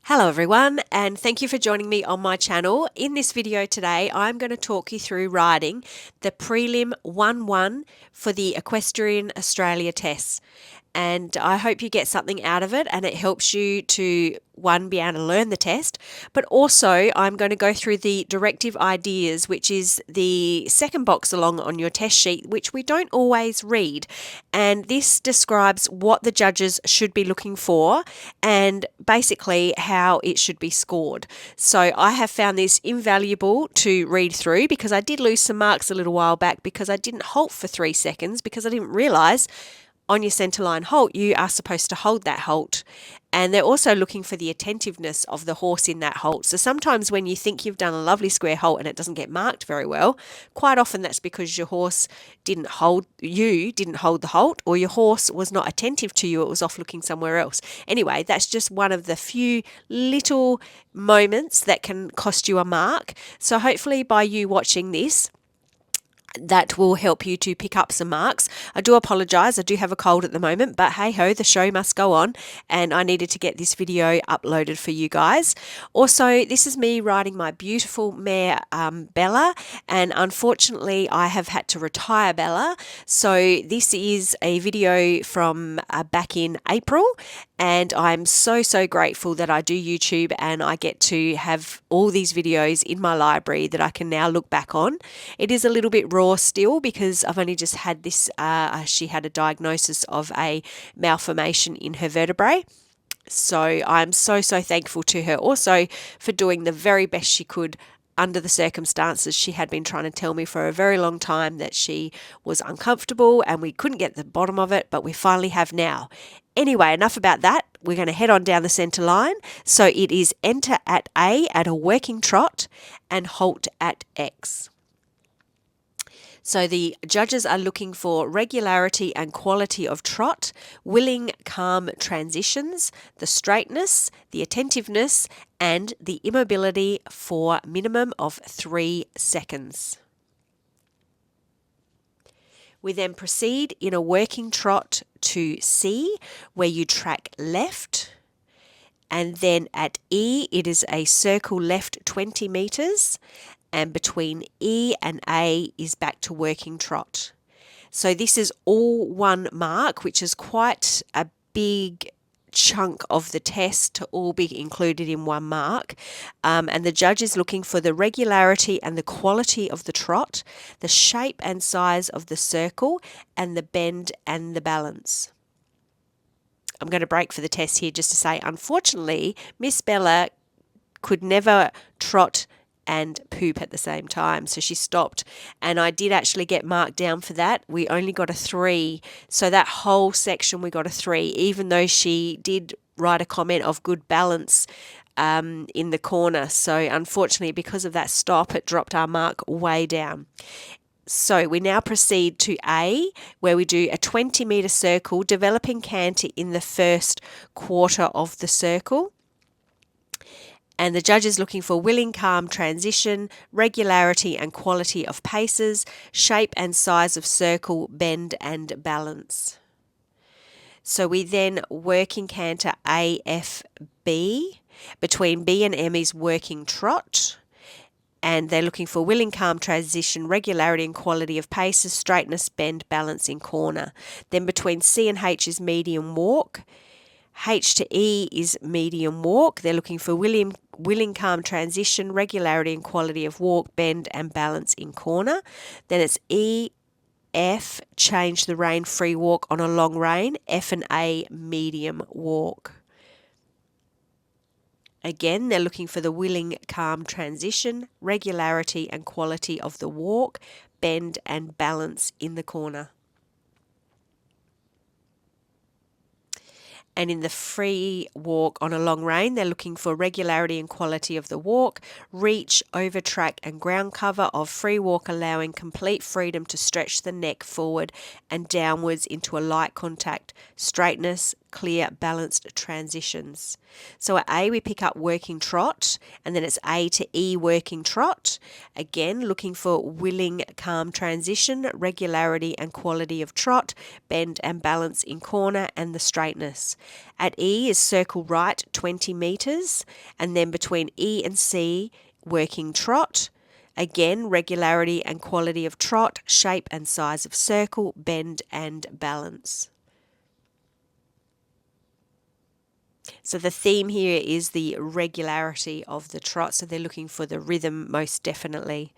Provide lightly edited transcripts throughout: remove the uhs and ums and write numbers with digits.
Hello everyone, and thank you for joining me on my channel. In this video today, I'm going to talk you through riding the Prelim 1-1 for the Equestrian Australia tests. And I hope you get something out of it and it helps you to, one, be able to learn the test, but also I'm going to go through the directive ideas, which is the second box along on your test sheet, which we don't always read. And this describes what the judges should be looking for and basically how it should be scored. So I have found this invaluable to read through because I did lose some marks a little while back because I didn't halt for 3 seconds because I didn't realise on your centerline halt, you are supposed to hold that halt. And they're also looking for the attentiveness of the horse in that halt. So sometimes when you think you've done a lovely square halt and it doesn't get marked very well, quite often that's because your horse didn't hold the halt, or your horse was not attentive to you, it was off looking somewhere else. Anyway, that's just one of the few little moments that can cost you a mark. So hopefully by you watching this, that will help you to pick up some marks. I do apologise, I do have a cold at the moment, but hey ho, the show must go on, and I needed to get this video uploaded for you guys. Also, this is me riding my beautiful mare Bella, and unfortunately I have had to retire Bella. So this is a video from back in April, and I'm so grateful that I do YouTube and I get to have all these videos in my library that I can now look back on. It is a little bit raw still because I've only just had this, she had a diagnosis of a malformation in her vertebrae. So I'm so thankful to her also for doing the very best she could under the circumstances. She had been trying to tell me for a very long time that she was uncomfortable and we couldn't get to the bottom of it, but we finally have now. Anyway, enough about that. We're going to head on down the centre line. So it is enter at A at a working trot and halt at X. So the judges are looking for regularity and quality of trot, willing, calm transitions, the straightness, the attentiveness, and the immobility for minimum of 3 seconds. We then proceed in a working trot to C, where you track left. And then at E, it is a circle left 20 metres. And between E and A is back to working trot. So this is all one mark, which is quite a big chunk of the test to all be included in one mark. And the judge is looking for the regularity and the quality of the trot, the shape and size of the circle, and the bend and the balance. I'm going to break for the test here just to say, unfortunately, Miss Bella could never trot and poop at the same time, so she stopped, and I did actually get marked down for that. We only got a 3, so that whole section we got a 3, even though she did write a comment of good balance in the corner. So unfortunately, because of that stop, it dropped our mark way down. So we now proceed to A, where we do a 20-metre circle, developing canter in the first quarter of the circle. And the judge is looking for willing, calm transition, regularity and quality of paces, shape and size of circle, bend and balance. So we then working canter A, F, B. Between B and M is working trot. And they're looking for willing, calm transition, regularity and quality of paces, straightness, bend, balance in corner. Then between C and H is medium walk. H to E is medium walk. They're looking for willing, calm transition, regularity and quality of walk, bend and balance in corner. Then it's E, F, change the rein, free walk on a long rein. F and A, medium walk. Again, they're looking for the willing, calm transition, regularity and quality of the walk, bend and balance in the corner. And in the free walk on a long rein, they're looking for regularity and quality of the walk, reach, over track and ground cover of free walk, allowing complete freedom to stretch the neck forward and downwards into a light contact, straightness, clear, balanced transitions. So at A, we pick up working trot, and then it's A to E working trot. Again, looking for willing, calm transition, regularity and quality of trot, bend and balance in corner, and the straightness. At E is circle right 20 metres, and then between E and C, working trot. Again, regularity and quality of trot, shape and size of circle, bend and balance. So the theme here is the regularity of the trot, so they're looking for the rhythm most definitely.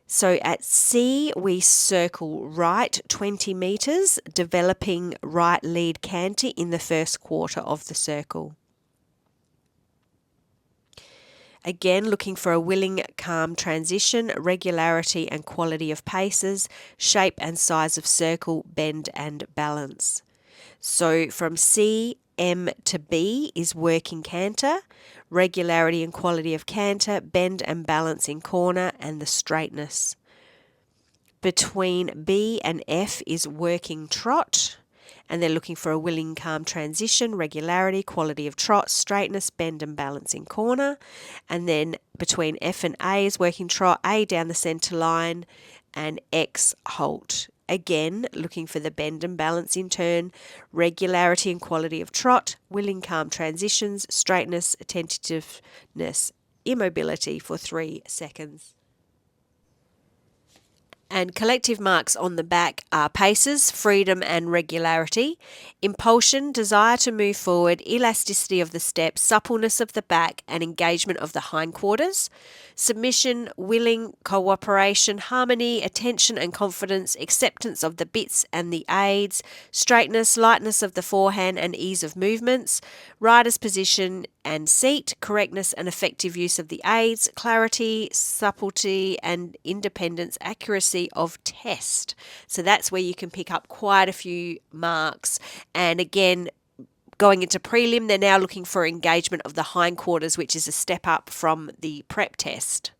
So at C, we circle right 20 metres, developing right lead canter in the first quarter of the circle. Again, looking for a willing, calm transition, regularity and quality of paces, shape and size of circle, bend and balance. So from C, M to B is working canter, regularity and quality of canter, bend and balance in corner, and the straightness. Between B and F is working trot, and they're looking for a willing, calm transition, regularity, quality of trot, straightness, bend and balance in corner. And then between F and A is working trot, A down the centre line, and X halt. Again, looking for the bend and balance in turn, regularity and quality of trot, willing, calm transitions, straightness, attentiveness, immobility for 3 seconds. And collective marks on the back are paces, freedom and regularity, impulsion, desire to move forward, elasticity of the step, suppleness of the back and engagement of the hindquarters, submission, willing, cooperation, harmony, attention and confidence, acceptance of the bits and the aids, straightness, lightness of the forehand and ease of movements, rider's position and seat, correctness and effective use of the aids, clarity, subtlety and independence, accuracy of test. So that's where you can pick up quite a few marks. And again, going into prelim, they're now looking for engagement of the hindquarters, which is a step up from the prep test.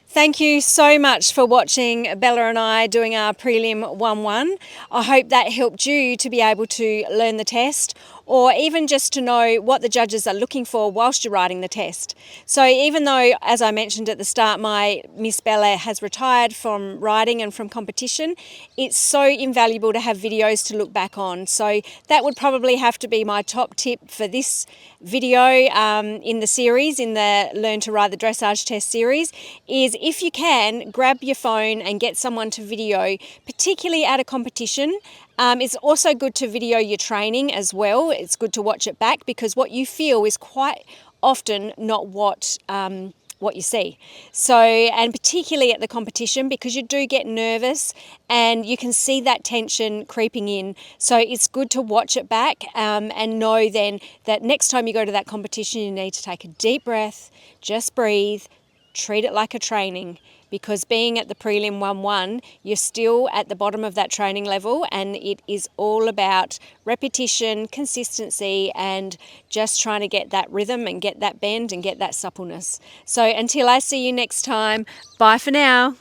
Thank you so much for watching Bella and I doing our prelim 1-1. I hope that helped you to be able to learn the test, or even just to know what the judges are looking for whilst you're writing the test. So even though, as I mentioned at the start, my Miss Bella has retired from riding and from competition, it's so invaluable to have videos to look back on. So that would probably have to be my top tip for this video in the series, in the Learn to Ride the Dressage Test series, is if you can, grab your phone and get someone to video, particularly at a competition. It's also good to video your training as well. It's good to watch it back, because what you feel is quite often not what you see. So, and particularly at the competition, because you do get nervous and you can see that tension creeping in. So it's good to watch it back and know then that next time you go to that competition, you need to take a deep breath, just breathe, treat it like a training, because being at the prelim 1-1, you're still at the bottom of that training level, and it is all about repetition, consistency, and just trying to get that rhythm and get that bend and get that suppleness. So until I see you next time, bye for now.